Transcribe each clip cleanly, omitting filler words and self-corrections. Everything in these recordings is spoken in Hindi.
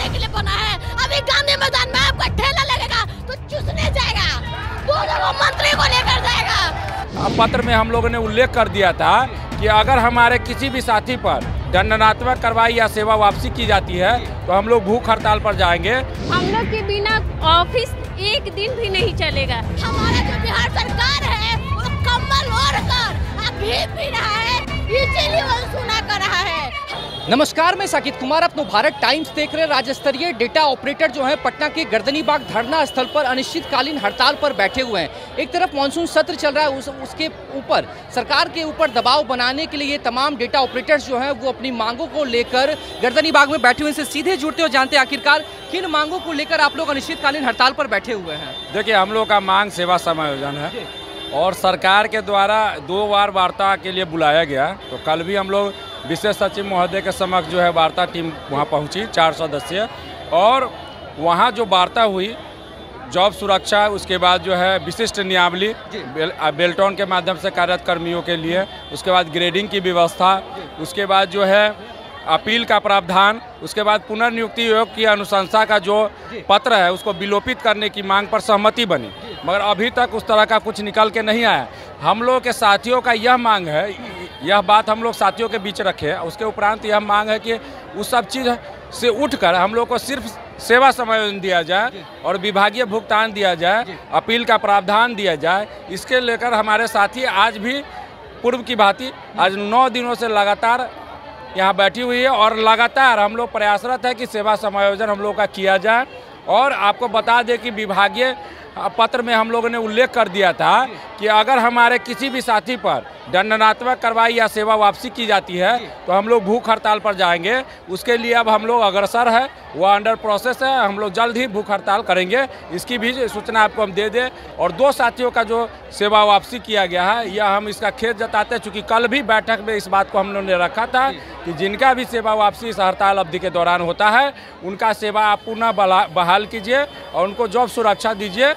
खाने के लिए बना है। अभी गांधी मैदान में आपका ठेला लगेगा तो चूसने जाएगा, वो मंत्री को लेकर जाएगा। पत्र में हम लोगों ने उल्लेख कर दिया था कि अगर हमारे किसी भी साथी पर दंडात्मक कार्रवाई या सेवा वापसी की जाती है तो हम लोग भूख हड़ताल पर जाएंगे। हम लोग के बिना ऑफिस एक दिन भी नहीं चलेगा। हमारा जो बिहार सरकार है वो कम्बल ओढ़कर अभी पी रहा है, इसीलिए वो सुना कर रहा है। नमस्कार, मैं साकिब कुमार, अपनो भारत टाइम्स देख रहे। राज्य स्तरीय डेटा ऑपरेटर जो है पटना के गर्दनीबाग धरना स्थल पर अनिश्चितकालीन हड़ताल पर बैठे हुए हैं। एक तरफ मानसून सत्र चल रहा है, उसके ऊपर सरकार के ऊपर दबाव बनाने के लिए तमाम डेटा ऑपरेटर्स जो हैं वो अपनी मांगों को लेकर गर्दनीबाग में बैठे हुए। इनसे सीधे जुड़ते हो, जानते हैं आखिरकार किन मांगों को लेकर आप लोग अनिश्चितकालीन हड़ताल पर बैठे हुए हैं। देखिए, हम लोग का मांग सेवा समायोजन है और सरकार के द्वारा 2 बार वार्ता के लिए बुलाया गया। तो कल भी हम लोग विशेष सचिव महोदय के समक्ष जो है वार्ता टीम वहां पहुंची, 4 सदस्य, और वहां जो वार्ता हुई जॉब सुरक्षा, उसके बाद जो है विशिष्ट नियमावली बेल्टॉन के माध्यम से कार्यरत कर्मियों के लिए, उसके बाद ग्रेडिंग की व्यवस्था, उसके बाद जो है अपील का प्रावधान, उसके बाद पुनर्नियुक्ति आयोग की अनुशंसा का जो पत्र है उसको विलोपित करने की मांग पर सहमति बनी, मगर अभी तक उस तरह का कुछ निकल के नहीं आया। हम लोग के साथियों का यह मांग है, यह बात हम लोग साथियों के बीच रखे। उसके उपरांत यह मांग है कि उस सब चीज़ से उठकर हम लोग को सिर्फ सेवा समायोजन दिया जाए और विभागीय भुगतान दिया जाए, अपील का प्रावधान दिया जाए। इसके लेकर हमारे साथी आज भी पूर्व की भांति आज 9 दिनों से लगातार यहाँ बैठी हुई है और लगातार हम लोग प्रयासरत है कि सेवा समायोजन हम लोग का किया जाए। और आपको बता दें कि विभागीय पत्र में हम लोगों ने उल्लेख कर दिया था कि अगर हमारे किसी भी साथी पर दंडात्मक कार्रवाई या सेवा वापसी की जाती है तो हम लोग भूख हड़ताल पर जाएंगे। उसके लिए अब हम लोग अग्रसर है, वह अंडर प्रोसेस है, हम लोग जल्द ही भूख हड़ताल करेंगे। इसकी भी सूचना आपको हम दे दें। और 2 साथियों का जो सेवा वापसी किया गया है, यह हम इसका खेद जताते हैं, चूँकि कल भी बैठक में इस बात को हम लोगों ने रखा था कि जिनका भी सेवा वापसी इस हड़ताल अवधि के दौरान होता है उनका सेवा आप पुनः बहाल कीजिए और उनको जॉब सुरक्षा दीजिए।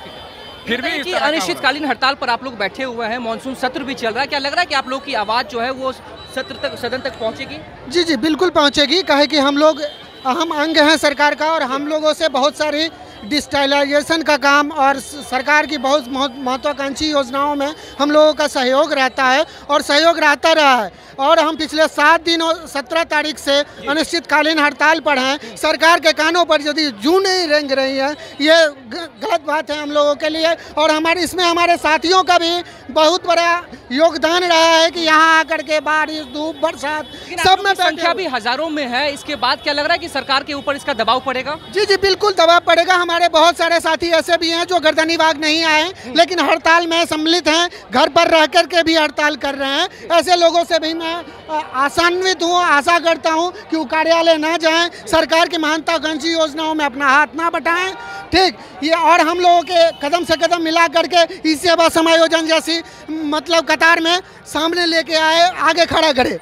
फिर भी अनिश्चितकालीन हड़ताल पर आप लोग बैठे हुए हैं, मानसून सत्र भी चल रहा है, क्या लग रहा है कि आप लोग की आवाज़ जो है वो सत्र तक, सदन तक पहुंचेगी? जी बिल्कुल पहुंचेगी। कहे कि हम लोग अहम अंग हैं सरकार का और हम लोगों से बहुत सारी डिजिटलाइजेशन का काम और सरकार की बहुत महत्वाकांक्षी योजनाओं में हम लोगों का सहयोग रहता है और सहयोग रहता रहा है। और हम पिछले 7 दिन और 17 तारीख से अनिश्चितकालीन हड़ताल पर हैं। सरकार के कानों पर यदि जूं नहीं रेंग रही है, ये गलत बात है हम लोगों के लिए। और इसमें हमारे साथियों का भी बहुत बड़ा योगदान रहा है कि यहाँ आकर के बारिश, धूप, बरसात सब में संख्या भी हजारों में है। इसके बाद क्या लग रहा है कि सरकार के ऊपर इसका दबाव पड़ेगा? जी बिल्कुल दबाव पड़ेगा। हमारे बहुत सारे साथी ऐसे भी हैं जो गर्दनीबाग नहीं आए लेकिन हड़ताल में सम्मिलित हैं, घर पर रह कर के भी हड़ताल कर रहे हैं। ऐसे लोगों से भी मैं आशान्वित हूँ, आशा करता हूँ कि वो कार्यालय ना जाएं, सरकार की महत्वाकांक्षी योजनाओं में अपना हाथ ना बटाएं। ठीक ये, और हम लोगों के कदम से कदम मिला करके इस सेवा समायोजन जैसी मतलब कतार में सामने लेके आए, आगे खड़ा करे।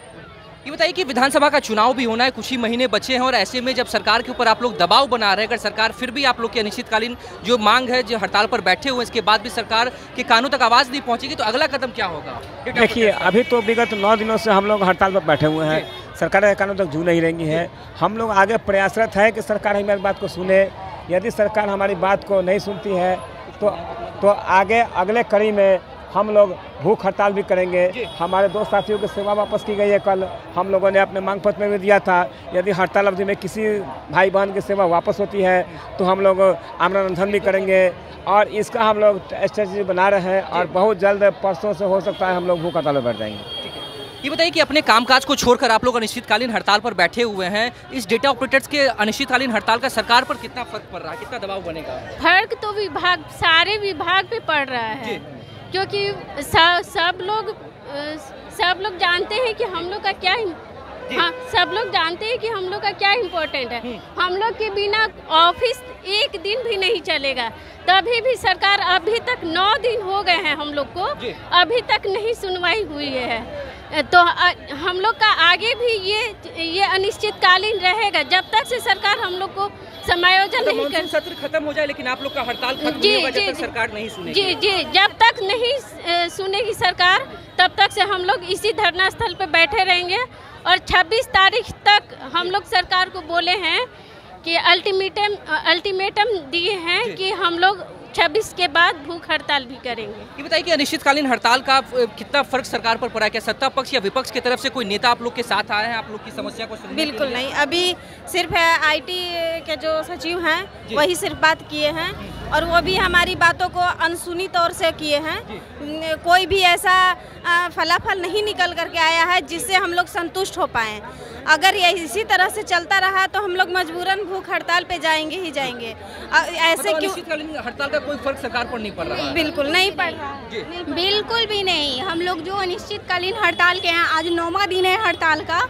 ये बताइए कि विधानसभा का चुनाव भी होना है, कुछ ही महीने बचे हैं और ऐसे में जब सरकार के ऊपर आप लोग दबाव बना रहे हैं, अगर सरकार फिर भी आप लोग की अनिश्चितकालीन जो मांग है, जो हड़ताल पर बैठे हुए, इसके बाद भी सरकार के कानों तक आवाज़ नहीं पहुंचेगी तो अगला कदम क्या होगा? देखिए, अभी तो विगत 9 दिनों से हम लोग हड़ताल पर बैठे हुए हैं, सरकार के कानों तक जू नहीं रहेंगी है। हम लोग आगे प्रयासरत है कि सरकार हमारी बात को सुने। यदि सरकार हमारी बात को नहीं सुनती है तो आगे अगले कड़ी में हम लोग भूख हड़ताल भी करेंगे। हमारे 2 साथियों की सेवा वापस की गई है, कल हम लोगों ने अपने मांग पत्र में भी दिया था। यदि हड़ताल अवधि में किसी भाई बहन की सेवा वापस होती है तो हम लोग आमरण अनशन भी करेंगे और इसका हम लोग स्ट्रेटजी बना रहे हैं और बहुत जल्द परसों से हो सकता है हम लोग भूख हड़ताल पर बैठ जाएंगे। ये बताइए कि अपने कामकाज को छोड़कर आप लोग अनिश्चितकालीन हड़ताल पर बैठे हुए हैं, इस डेटा ऑपरेटर्स के अनिश्चितकालीन हड़ताल का सरकार पर कितना फर्क पड़ रहा है, कितना दबाव बनेगा? फर्क तो सारे विभाग पे पड़ रहा है, क्योंकि सब लोग जानते हैं कि हम लोग का क्या, हाँ, सब लोग जानते हैं कि हम लोग का क्या इम्पोर्टेंट है। हम लोग के बिना ऑफिस एक दिन भी नहीं चलेगा। तभी भी सरकार, अभी तक 9 दिन हो गए हैं हम लोग को, अभी तक नहीं सुनवाई हुई है। तो हम लोग का आगे भी ये अनिश्चितकालीन रहेगा जब तक से सरकार हम लोग को समायोजन नहीं कर। सत्र खत्म हो जाए लेकिन आप लोग का हड़ताल खत्म नहीं होगा जब तक सरकार नहीं सुनेगी। जी जब तक नहीं सुनेगी सरकार तब तक से हम लोग इसी धरना स्थल पे बैठे रहेंगे। और 26 तारीख तक हम लोग सरकार को बोले हैं कि अल्टीमेटम दिए हैं कि हम लोग 26 के बाद भूख हड़ताल भी करेंगे। ये बताइए कि अनिश्चितकालीन हड़ताल का कितना फर्क सरकार पर पड़ा है? क्या सत्ता पक्ष या विपक्ष की तरफ से कोई नेता आप लोग के साथ आए हैं आप लोग की समस्या को सुनने? बिल्कुल नहीं, अभी सिर्फ आईटी के जो सचिव हैं वही सिर्फ बात किए हैं और वो भी हमारी बातों को अनसुनी तौर से किए हैं। कोई भी ऐसा फलाफल नहीं निकल करके आया है जिससे हम लोग संतुष्ट हो पाएँ। अगर ये इसी तरह से चलता रहा तो हम लोग मजबूरन भूख हड़ताल पे जाएंगे ही जाएंगे। ऐसे क्यों? अनिश्चितकालीन हड़ताल का कोई फर्क सरकार पर नहीं पड़ रहा है? बिल्कुल नहीं पड़ रहा, बिल्कुल भी नहीं। हम लोग जो अनिश्चितकालीन हड़ताल के हैं, आज 9वां दिन है हड़ताल का,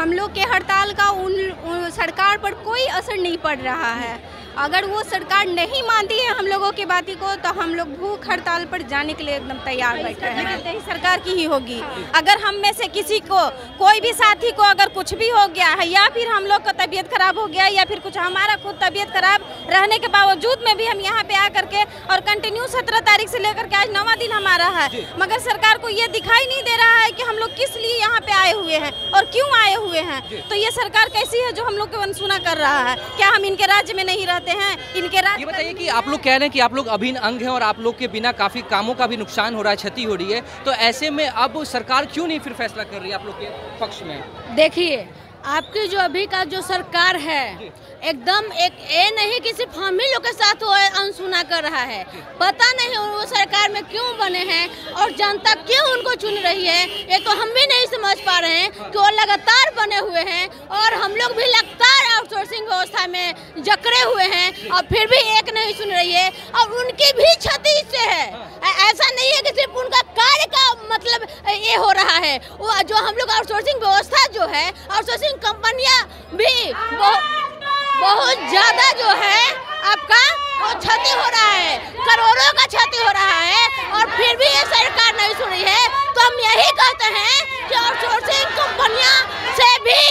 हम लोग के हड़ताल का उन सरकार पर कोई असर नहीं पड़ रहा है। अगर वो सरकार नहीं मानती है हम लोगों की बात को तो हम लोग भूख हड़ताल पर जाने के लिए एकदम तैयार बैठे हैं। लेकिन सरकार की ही होगी। अगर हम में से किसी को, कोई भी साथी को अगर कुछ भी हो गया है या फिर हम लोग का तबीयत खराब हो गया या फिर कुछ हमारा खुद तबीयत खराब रहने के बावजूद में भी हम यहाँ पे आकर के और कंटिन्यू 17 तारीख से लेकर के आज 9वां दिन हमारा है, मगर सरकार को ये दिखाई नहीं दे रहा है कि हम लोग किस लिए यहाँ पे आए हुए हैं और क्यों आए हुए हैं। तो ये सरकार कैसी है जो हम लोग को अनसुना कर रहा है? क्या हम इनके राज्य में नहीं रहते हैं? इनके राज्य। ये बताइए कि आप लोग कह रहे हैं कि आप लोग अभिन्न अंग हैं और आप लोग के बिना काफी कामों का भी नुकसान हो रहा है, क्षति हो रही है, तो ऐसे में अब सरकार क्यों नहीं फिर फैसला कर रही है आप लोग के पक्ष में? देखिए, आपकी जो अभी का जो सरकार है एकदम एक ये नहीं कि सिर्फ हम ही लोग के साथ वो अनसुना कर रहा है। पता नहीं वो सरकार में क्यों बने हैं और जनता क्यों उनको चुन रही है, ये तो हम भी नहीं समझ पा रहे हैं कि वो लगातार बने हुए हैं और हम लोग भी लगातार आउटसोर्सिंग व्यवस्था में जकड़े हुए हैं और फिर भी एक नहीं सुन रही है और उनकी भी क्षति इससे है। ऐसा नहीं है कि सिर्फ उनका कार्य का मतलब ये हो रहा है, वो जो हम लोग आउटसोर्सिंग व्यवस्था जो है, आउटसोर्सिंग कंपनियां भी बहुत ज्यादा जो है आपका वो क्षति हो रहा है, करोड़ों का क्षति हो रहा है और फिर भी ये सरकार नहीं सुन रही है। तो हम यही कहते हैं कि आउटसोर्सिंग कंपनियां से भी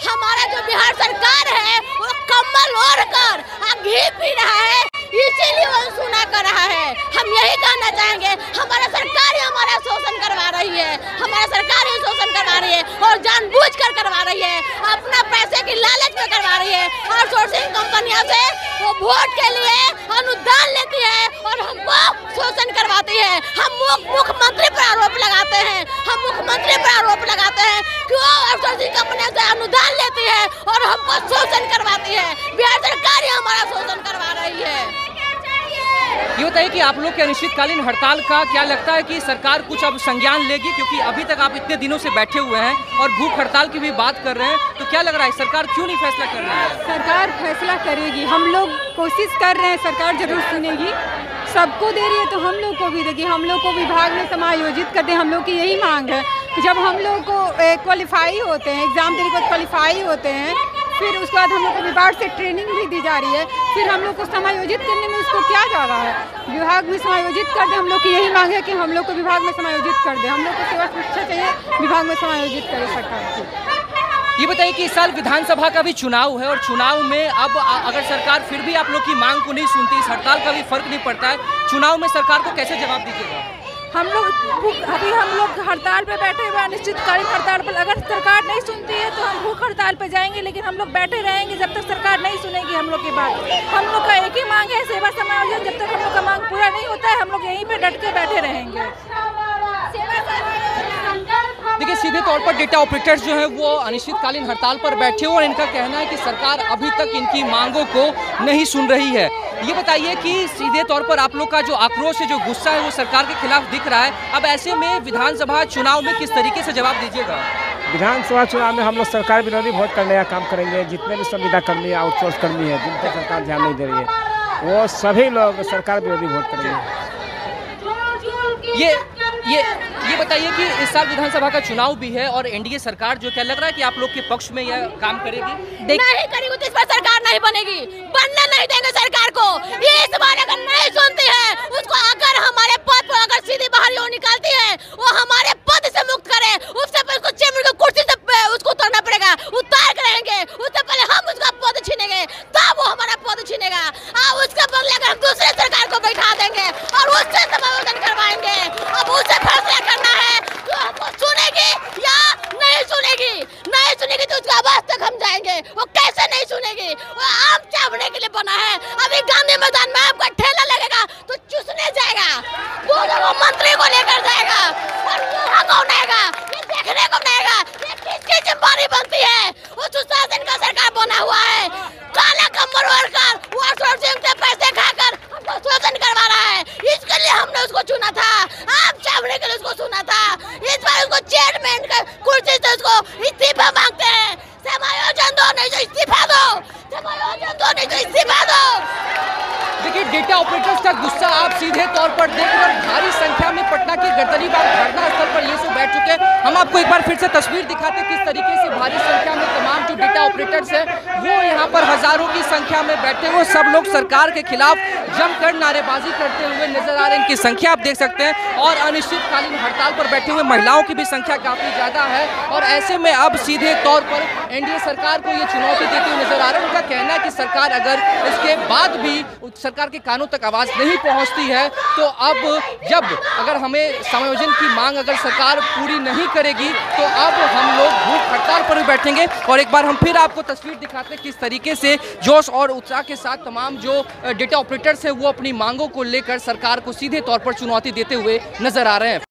हमारा जो बिहार सरकार है वो कम्बल ओढ़ कर घी पी रहा है, इसीलिए वो सुना कर रहा है। हम यही कहना चाहेंगे, हमारा सरकार ही हमारा शोषण करवा रही है, हमारा सरकार ही शोषण करवा रही है और जानबूझकर करवा रही है, अपना पैसे की लालच में करवा रही है। आउटसोर्सिंग कंपनियों से वो वोट के लिए अनुदान लेती है और हमको शोषण करवाती है। हम मुख्यमंत्री पर आरोप लगाते हैं, हम मुख्यमंत्री पर आरोप लगाते हैं कि वो आउटसोर्सिंग कंपनियों से अनुदान लेती है और हमको शोषण करवाती है। बिहार सरकार ही हमारा शोषण करवा रही है। ये बताइए कि आप लोग के अनिश्चितकालीन हड़ताल का क्या लगता है कि सरकार कुछ अब संज्ञान लेगी, क्योंकि अभी तक आप इतने दिनों से बैठे हुए हैं और भूख हड़ताल की भी बात कर रहे हैं, तो क्या लग रहा है सरकार क्यों नहीं फैसला कर रही है? सरकार फैसला करेगी, हम लोग कोशिश कर रहे हैं, सरकार जरूर सुनेगी। सबको दे रही है तो हम लोग को भी देगी, हम लोग को विभाग में समायोजित कर दे, हम लोग की यही मांग है। जब हम लोग को क्वालिफाई होते हैं, एग्जाम देने को क्वालिफाई होते हैं, फिर उसके बाद हम लोग को विभाग से ट्रेनिंग भी दी जा रही है, फिर हम लोग को समायोजित करने में उसको क्या जा रहा है? विभाग में समायोजित कर दे, हम लोग की यही मांग है कि हम लोग को विभाग में समायोजित कर दे। हम लोग को सेवा शिक्षा चाहिए, विभाग में समायोजित करे सरकार को। ये बताइए कि इस साल विधानसभा का भी चुनाव है और चुनाव में अब अगर सरकार फिर भी आप लोग की मांग को नहीं सुनती, इस हड़ताल का भी फर्क नहीं पड़ता है, चुनाव में सरकार को कैसे जवाब दीजिएगा? हम लोग अभी हड़ताल पे बैठे हुए, अनिश्चितकालीन हड़ताल पर, अगर सरकार नहीं सुनती है तो हम भूख हड़ताल पे जाएंगे, लेकिन हम लोग बैठे रहेंगे जब तक सरकार नहीं सुनेगी हम लोग की बात। हम लोग का एक ही मांग है, सेवा समायोजन। जब तक हम लोग का मांग पूरा नहीं होता है हम लोग यहीं पे डट के बैठे रहेंगे। देखिए, सीधे तौर पर डेटा ऑपरेटर्स जो हैं वो अनिश्चितकालीन हड़ताल पर बैठे हुए और इनका कहना है कि सरकार अभी तक इनकी मांगों को नहीं सुन रही है। ये बताइए कि सीधे तौर पर आप लोग का जो आक्रोश है, जो गुस्सा है, वो सरकार के खिलाफ दिख रहा है। अब ऐसे में विधानसभा चुनाव में किस तरीके से जवाब दीजिएगा? विधानसभा चुनाव में हम लोग सरकार विरोधी वोट करने का काम करेंगे। जितने भी संविदा कर्मी, आउटसोर्स कर्मी है, जिन पर सरकार ध्यान नहीं दे रही है, वो सभी लोग सरकार विरोधी वोट करेंगे। ये बताइए कि इस साल विधानसभा का चुनाव भी है और एनडीए सरकार जो, क्या लग रहा है कि आप लोग के पक्ष में यह काम करेगी? नहीं करेगी तो इस पर सरकार नहीं बनेगी, बनने नहीं देंगे सरकार को। ये इस बार अगर नहीं सुनती है उसको, अगर हमारे पद पर अगर सीधी बाहर वो निकालती है, वो हमारे पद से मुक्त करे, उससे पहले उसको चेंबर की कुर्सी से उसको उतारना पड़ेगा, उतार कर रहेंगे, उससे पहले हम उसका पद छीनेंगे, तब वो हमारा पद छीनेगा। उसके बदले अगर हम दूसरे सरकार को बैठा देंगे और उससे समायोजन करवाएंगे, अब उससे फैसला करना है तो हमको सुनेगी या नहीं सुनेगी। नहीं सुनेगी तो उसका आवाज तक हम जाएंगे। वो कैसे नहीं सुनेगी? वो आम चावने के लिए बना है। अभी गांधी मैदान में आपका ठेला लगेगा तो चूसने जाएगा, वो मंत्री को लेकर जाएगा और यहाँ कौन आएगा, ये देखने को नहीं आएगा। ये किसकी जिम्मेदारी बनती है? वो सुशासन का सरकार बना हुआ है, काला कमर ओढ़कर आउटसोर्सिंग से पैसे खाकर हमको शोषण करवा रहा है। इसके लिए हमने उसको चुना था, आप चावने के लिए उसको चुना था। इस बार उसको चेयरमैन का कुर्सी से उसको इस्तीफा मांगते हैं। समायोजन दो, नहीं तो इस्तीफा दो, समायोजन दो, नहीं तो इस्तीफा दो। देखिए, डेटा ऑपरेटर्स का गुस्सा आप सीधे तौर पर देख रहे हैं। भारी संख्या में पटना के गर्दनी बाग धरना स्थल पर ये सब बैठ चुके हैं। हम आपको एक बार फिर से तस्वीर दिखाते हैं किस तरीके से भारी संख्या में तमाम जो डेटा ऑपरेटर्स हैं वो यहाँ पर हजारों की संख्या में बैठे हुए, सब लोग सरकार के खिलाफ जमकर नारेबाजी करते हुए नजर आ रहे हैं। इनकी संख्या आप देख सकते हैं और अनिश्चितकालीन हड़ताल पर बैठे हुए महिलाओं की भी संख्या काफी ज्यादा है। और ऐसे में अब सीधे तौर पर एनडीए सरकार को ये चुनौती देते हुए नजर आ रहा है। उनका कहना है कि सरकार अगर इसके बाद भी सरकार के कानों तक आवाज नहीं पहुंचती है तो अब जब अगर हमें समायोजन की मांग अगर सरकार पूरी नहीं करेगी तो अब हम लोग भूख हड़ताल पर भी बैठेंगे। और एक बार हम फिर आपको तस्वीर दिखाते हैं किस तरीके से जोश और उत्साह के साथ तमाम जो डेटा ऑपरेटर्स हैं वो अपनी मांगों को लेकर सरकार को सीधे तौर पर चुनौती देते हुए नजर आ रहे हैं।